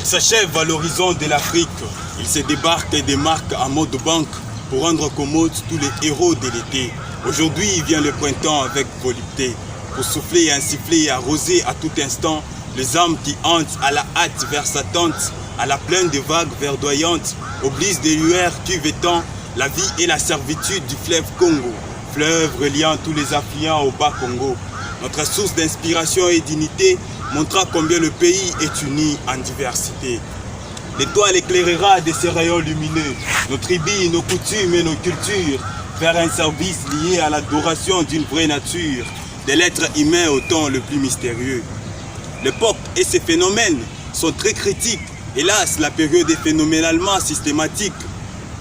Il s'achève à l'horizon de l'Afrique. Il se débarque et démarque en mode banque pour rendre commode tous les héros de l'été. Aujourd'hui vient le printemps avec volupté, pour souffler et insuffler et arroser à tout instant les âmes qui hantent à la hâte vers sa tente, à la plaine des vagues verdoyantes, au brise des lueurs cuvettant la vie et la servitude du fleuve Congo, fleuve reliant tous les affluents au bas Congo. Notre source d'inspiration et d'unité montrera combien le pays est uni en diversité. L'étoile éclairera de ses rayons lumineux nos tribus, nos coutumes et nos cultures, faire un service lié à l'adoration d'une vraie nature, de l'être humain au temps le plus mystérieux. L'époque et ses phénomènes sont très critiques. Hélas, la période est phénoménalement systématique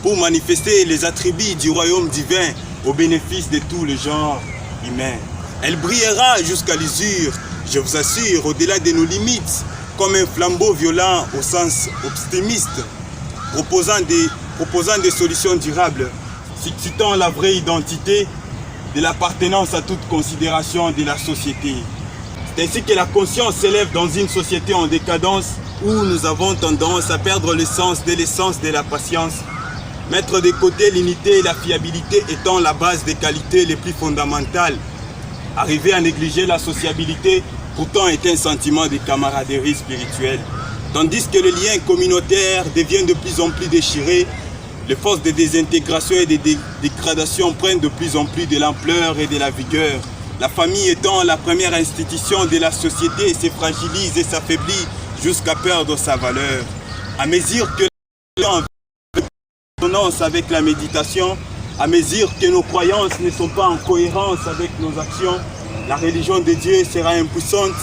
pour manifester les attributs du royaume divin au bénéfice de tout le genre humain. Elle brillera jusqu'à l'usure, je vous assure, au-delà de nos limites, comme un flambeau violent au sens optimiste, proposant des solutions durables, citant la vraie identité de l'appartenance à toute considération de la société. C'est ainsi que la conscience s'élève dans une société en décadence où nous avons tendance à perdre le sens de l'essence de la patience, mettre de côté l'unité et la fiabilité étant la base des qualités les plus fondamentales. Arriver à négliger la sociabilité pourtant est un sentiment de camaraderie spirituelle. Tandis que le lien communautaire devient de plus en plus déchiré, les forces de désintégration et de dégradation prennent de plus en plus de l'ampleur et de la vigueur. La famille étant la première institution de la société se fragilise et s'affaiblit jusqu'à perdre sa valeur. À mesure que avec la méditation, à mesure que nos croyances ne sont pas en cohérence avec nos actions, la religion de Dieu sera impuissante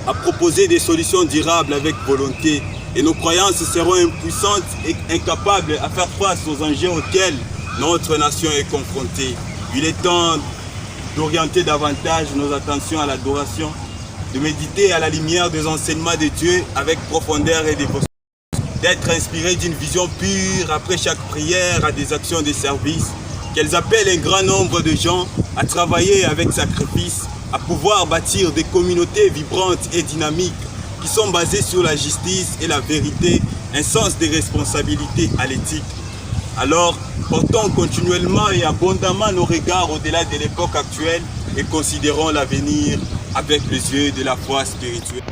à proposer des solutions durables avec volonté. Et nos croyances seront impuissantes et incapables à faire face aux enjeux auxquels notre nation est confrontée. Il est temps d'orienter davantage nos attentions à l'adoration, de méditer à la lumière des enseignements de Dieu avec profondeur et dévotion, d'être inspiré d'une vision pure après chaque prière à des actions de service, qu'elles appellent un grand nombre de gens à travailler avec sacrifice, à pouvoir bâtir des communautés vibrantes et dynamiques qui sont basées sur la justice et la vérité, un sens de responsabilité à l'éthique. Alors, portons continuellement et abondamment nos regards au-delà de l'époque actuelle et considérons l'avenir avec les yeux de la foi spirituelle.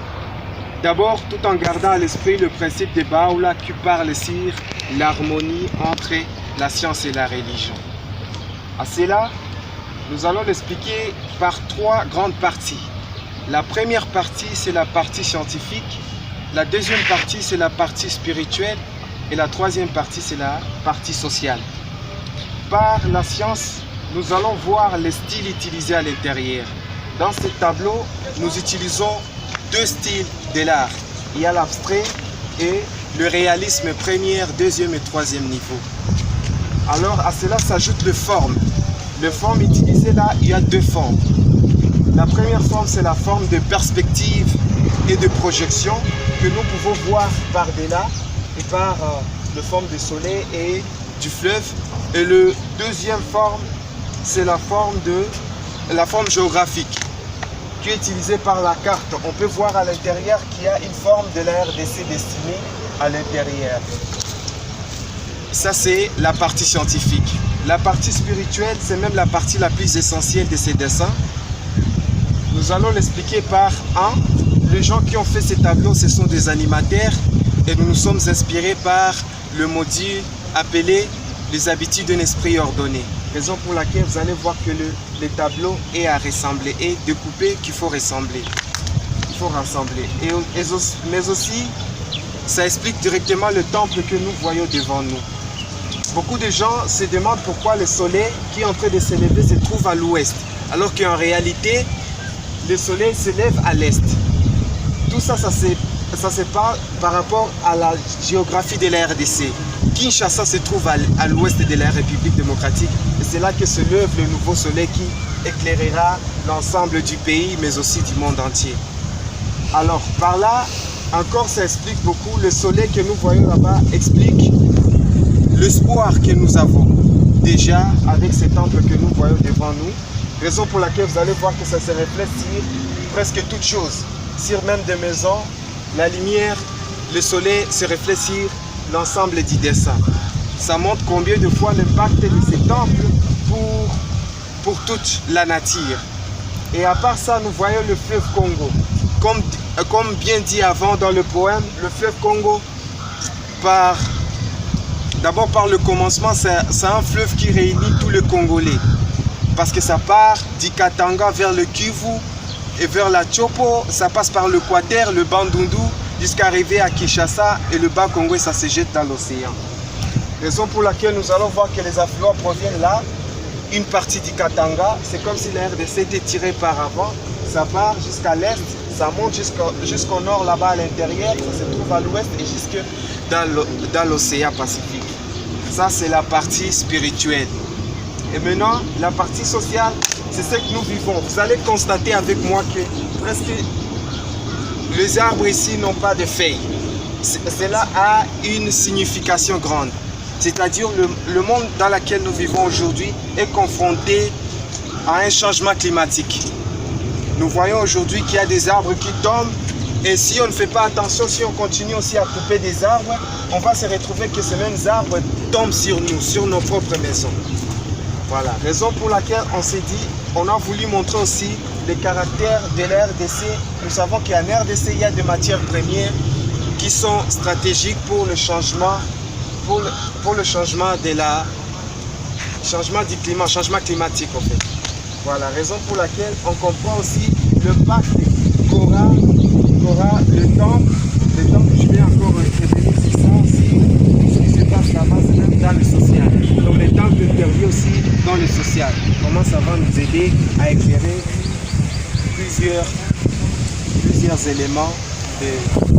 D'abord, tout en gardant à l'esprit le principe de Baha'u'llah qui parle sur l'harmonie entre la science et la religion. À cela, nous allons l'expliquer par trois grandes parties. La première partie, c'est la partie scientifique. La deuxième partie, c'est la partie spirituelle. Et la troisième partie, c'est la partie sociale. Par la science, nous allons voir les styles utilisés à l'intérieur. Dans ce tableau, nous utilisons deux styles de l'art. Il y a l'abstrait et le réalisme premier, deuxième et troisième niveau. Alors à cela s'ajoute les formes. Les formes utilisées là, il y a deux formes. La première forme, c'est la forme de perspective et de projection que nous pouvons voir par-delà et par la forme du soleil et du fleuve. Et la deuxième forme, c'est la forme géographique qui est utilisée par la carte. On peut voir à l'intérieur qu'il y a une forme de la RDC destinée à l'intérieur. Ça, c'est la partie scientifique. La partie spirituelle, c'est même la partie la plus essentielle de ces dessins. Nous allons l'expliquer par les gens qui ont fait ces tableaux, ce sont des animateurs et nous nous sommes inspirés par le module appelé les habitudes d'un esprit ordonné. Raison pour laquelle vous allez voir que le tableau est à ressembler et découper qu'il faut ressembler. Il faut rassembler. Mais aussi, ça explique directement le temple que nous voyons devant nous. Beaucoup de gens se demandent pourquoi le soleil qui est en train de se lever se trouve à l'ouest, alors qu'en réalité, le soleil se lève à l'est. Tout ça, ça se passe par rapport à la géographie de la RDC. Kinshasa se trouve à l'ouest de la République démocratique et c'est là que se lève le nouveau soleil qui éclairera l'ensemble du pays, mais aussi du monde entier. Alors, par là, encore, ça explique beaucoup. Le soleil que nous voyons là-bas explique l'espoir que nous avons déjà avec ce temple que nous voyons devant nous. Raison pour laquelle vous allez voir que ça se reflète sur presque toutes choses. Sur même des maisons, la lumière le soleil se reflète sur l'ensemble du dessin. Ça montre combien de fois l'impact de ces temples pour toute la nature. Et à part ça, nous voyons le fleuve Congo. Comme bien dit avant dans le poème, le fleuve Congo, d'abord par le commencement, c'est un fleuve qui réunit tous les Congolais. Parce que ça part du Katanga vers le Kivu et vers la Chopo, ça passe par le Quater, le Bandundu, jusqu'à arriver à Kinshasa et le bas Congo, ça se jette dans l'océan. Raison pour laquelle nous allons voir que les affluents proviennent là. Une partie du Katanga, c'est comme si la RDC était tirée par avant, ça part jusqu'à l'est, ça monte jusqu'au nord là-bas à l'intérieur, ça se trouve à l'ouest et jusque dans l'océan Pacifique. Ça c'est la partie spirituelle. Et maintenant, la partie sociale, c'est ce que nous vivons. Vous allez constater avec moi que presque les arbres ici n'ont pas de feuilles. Cela a une signification grande. C'est-à-dire le monde dans lequel nous vivons aujourd'hui est confronté à un changement climatique. Nous voyons aujourd'hui qu'il y a des arbres qui tombent et si on ne fait pas attention, si on continue aussi à couper des arbres, on va se retrouver que ces mêmes arbres tombent sur nous, sur nos propres maisons. Voilà, raison pour laquelle on s'est dit, on a voulu montrer aussi le caractère de la RDC. Nous savons qu'en RDC, il y a des matières premières qui sont stratégiques pour le changement changement du climat, changement climatique en fait. Voilà, raison pour laquelle on comprend aussi le pacte qu'aura le temple, je vais encore revenir sur ça aussi, tout ce qui se passe là-bas, c'est même dans le social. Donc le temple intervient aussi dans le social. Comment ça va nous aider à éclairer plusieurs éléments de